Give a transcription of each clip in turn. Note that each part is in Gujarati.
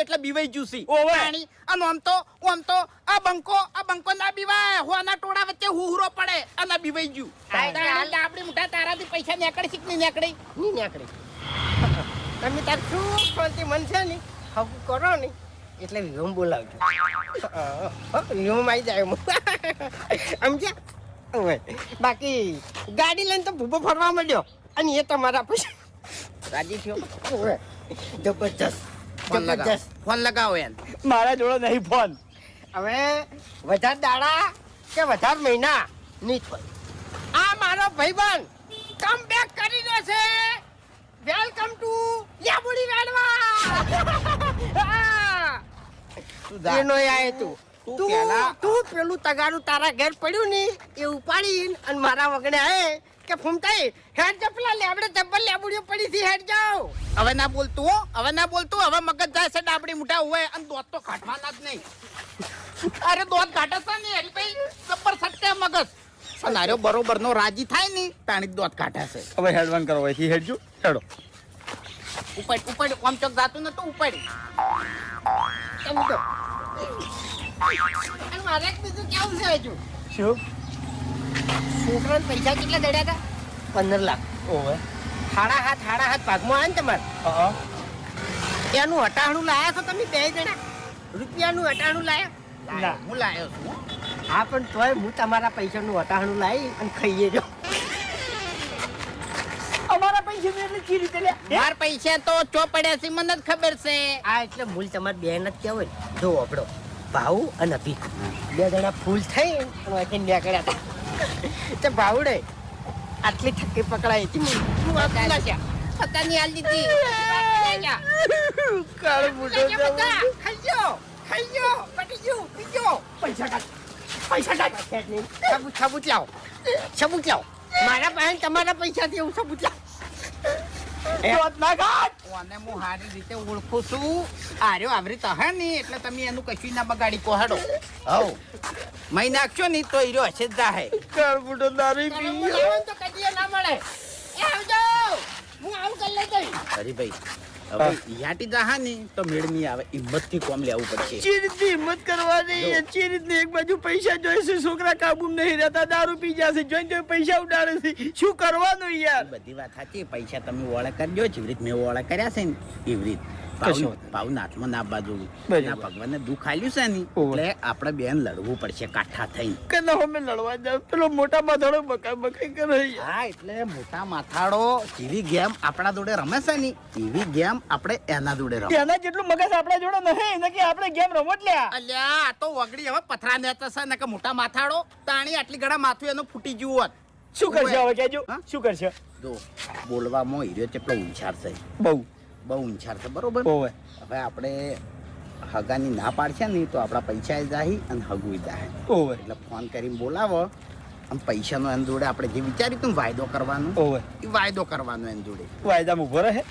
એટલે બીવાઈ જ્યુસી પાણી અને આમ તો આ બંકો ના બીવાય હોના ટોળા વચ્ચે હુહરો પડે અને બીવાઈ જ્યુ આપડી મોટા તારાથી પૈસા નીકળી શીખ નહીં નીકળી તમે તાર શું શાંતિ મન છે ને હકુ કરો ને એટલે વિહોમ બોલાવજો વિહોમ આવી જાય સમજ્યા બાકી ગાડી લઈને તો ભૂપો ફરવા માંડ્યો અને એ તમારા પૈસા રાજી થયો જબરજસ્ત ફોન લગાવો યાર મારા જોડે નહીં ફોન. હવે વધારે દાડા કે વધારે મહિના નહીં થાય. આ મારો ભાઈબંધ કમ બેક કરી રહ્યો છે. વેલકમ ટુ યાબુડી વેડવા. એનો આય તું પેલું તગારું તારા ઘેર પડ્યું ને એ ઉપાડીને અને મારા વગડે આય કે ફૂમતાઈ હેડ જો પેલા લેબડે ચપ્પલ લેબુડીઓ પડી થી હેડ જાઓ. હવે ના બોલતું હવે મગજ જાય છે ડાબડી મુઠા હોય અને દોત તો કાઢવાના જ નહીં. અરે દોત કાઢે છે ને એરી ભાઈ જબ્બર સટકે મગજ સનાર્યો બરોબર નો રાજી થાય ને તાણી દોત કાઢે છે. હવે હેડવાન કરો એથી હેડજો હેડો ઉપાડ આમ ચોક જાતું ને તો ઉપાડ એમ તો અને મારે એક બીજું કેવું છે હજુ શું છોકરાને પૈસા કેટલા દડ્યા હતા 15 લાખ. ઓવે હાડા હાથ ભાગમાં આવે ને તમારે હા એનું હટાણું લાયા છો તમે 2 જણા રૂપિયાનું હટાણું લાયા ના હું લાયો છું હા પણ તોય હું તમારા પૈસાનું હટાણું લાવી અને ખાઈએ જો. અમારા પૈસા એટલે ચી રીતે લે માર પૈસા તો ચો પડ્યા છે મને જ ખબર છે. આ એટલે મૂળ તમારે બેન જ કહેવાય જો આપણો ભાઉ અને અભી 2 જણા ફૂલ થઈ અને વાંચી નીકળ્યા હતા. તે ભાવડે આટલી થકી પકડાઈ હતી હું આપી નાખ્યા પતાની હાલ દીધી કાળ બુડો ખાઈ ગયો પટી ગયું પીજો પૈસા કાઢ સબૂત લાવો મારા પાસે તમારા પૈસાથી એવું સબૂત લાવો. દોત ના કાઢ ઓને હું સારી રીતે ઓળખું છું. આર્યો આવરી તહે ને એટલે તમે એનું કશું ના બગાડી કોહાડો. હવ મહી નાખશો ને તો હીરો હશે જ જાહે. કાળ બુડો દારૂ હું પી લાવો ને તો કદી ના મળે. એ આવજો હું આવું કરી લઈ જઈશ. હરીભાઈ હવે યાટી જાહે ને તો મેળ નહીં આવે. હિંમતથી કોમ લેવું પડશે. ચી રીતની હિંમત કરવાની ચી રીતની એક બાજુ પૈસા જોઈશે છોકરા કાબુ નહીં રહેતા દારૂ પી જશે જોઈને પૈસા ઉડાડે છે શું કરવાનું યાર. બધી વાત સાચી. પૈસા તમે ઓળે કરજો જેવી રીત મેં ઓળે કર્યા છે ને એવી રીત ભાવ નાથમાં ના બાજુ ભગવાનને દુઃખ આલ્યું છે ને એટલે આપણે બેન લડવું પડશે કાઠા થઈને. કે ના અમે લડવા જાવ પેલો મોટા માથાડો બકાઈ કરે હા એટલે મોટા માથાડો જેવી ગેમ આપણા જોડે રમે છે ને એવી ગેમ આપણે એના જોડે રમે. એના જેટલું મગજ આપણા જોડે નહીં ને કે આપણે ગેમ રમત લ્યા. અલ્યા આ તો વગડી હવે પથરા નેતા છે ને કે મોટા માથાડો તાણી આટલી ઘડા માથું એનું ફૂટી ગયું હોત. શું કરશે હવે કેજો શું કરશે. જો બોલવામાં હીરો કેટલો ઊંચાર છે. બહુ ઊંચાર છે બરોબર. ઓવે હવે આપણે હગાની ના પાડશે ને તો આપણા પૈસા જાહી અને હગુઈ જાહે. ઓવે એટલે ફોન કરીને બોલાવો અને પૈસાનો એની જોડે આપણે જે વિચાર્યું તું વાયદો કરવાનો ઓવે એ વાયદો કરવાનો એની જોડે. વાયદામાં ઉભો રહે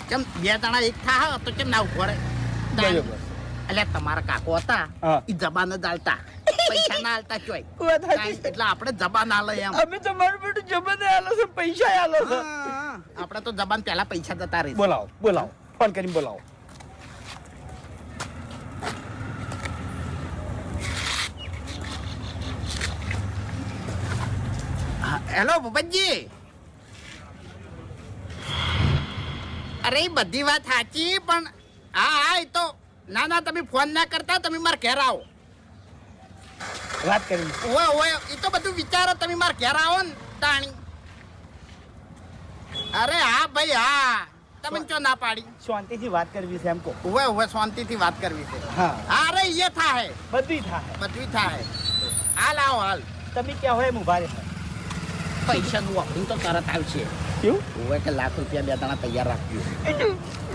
કેમ 2 જણા એક થા તો કેમ ના ઉભો રહે. બરોબર. એટલે તમારા કાકો હતા હા. એ જબાન જ આલતા પૈસા ના આલતા ચોય. વાત સાચી. એટલે આપણે જબાન આલે એમ. અમે તો મારું બેટું જબરદસ્ત આલો છે પૈસા આલો છે. આપણે તો જબાન પહેલા પૈસા જતા રહી. બોલાવો ફોન કરીને બોલાવો. હેલો ભૂપતજી. અરે એ બધી વાત સાચી પણ હા એ તો ના તમે ફોન ના કરતા તમે મારા ઘેર આવો. વાત કરી ઓય એ તો બધું વિચારો તમે મારા ઘેર આવો ને તાણી. અરે હા ભાઈ હા તમે ચો ના પાડી. શાંતિથી વાત કરવી છે એમ કહો. ઓય શાંતિથી વાત કરવી છે. હા અરે એ થાય બધું થાય. બધું થાય. હાલ આવો હાલ. તમે ક્યાં હોય એમ ઉભા રહે. પૈસાનું વાપરું તો તરત આવશે. કેવું ઓય કે લાખ રૂપિયા 2 જણા તૈયાર રાખજો.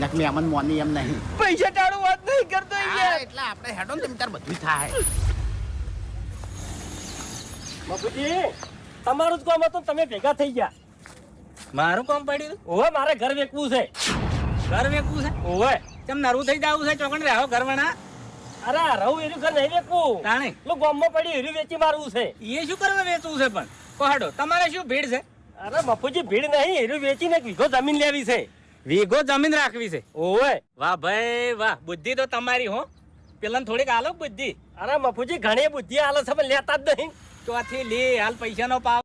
નકલી અમન મોની એમ નહીં. પૈસા ટાળું વાત નહીં કરતો હા, એટલે આપણે હેડો ને તાર બધું થાય. બાપુજી તમારું જ કામ હતું તમે ભેગા થઈ ગયા. મારું કામ પડ્યું. ઓવે મારે ઘર વેચવું છે. ઘર વેચવું છે. ઓવે કેમ નરું થઈ જવું છે ચોકણ રહો ઘરવાળા. અરે રહું એનું ઘર નહીં વેચવું. તાણે લો ગામમાં પડ્યું એનું વેચી મારવું છે. એ શું કરવા વેચવું છે પણ પહાડો તમારે શું ભીડ છે. અરે બાપુજી ભીડ નહીં એનું વેચીને એક વીઘો જમીન લેવી છે. વીઘો જમીન રાખવી છે. ઓવે વાહ ભાઈ વાહ, બુદ્ધિ તો તમારી હો. પેલા થોડીક આલો બુદ્ધિ. અરે મફુજી ઘણી બુદ્ધિ આલે છે પણ લેતા જ નહીં. ચોથી લે હાલ પૈસાનો પાવ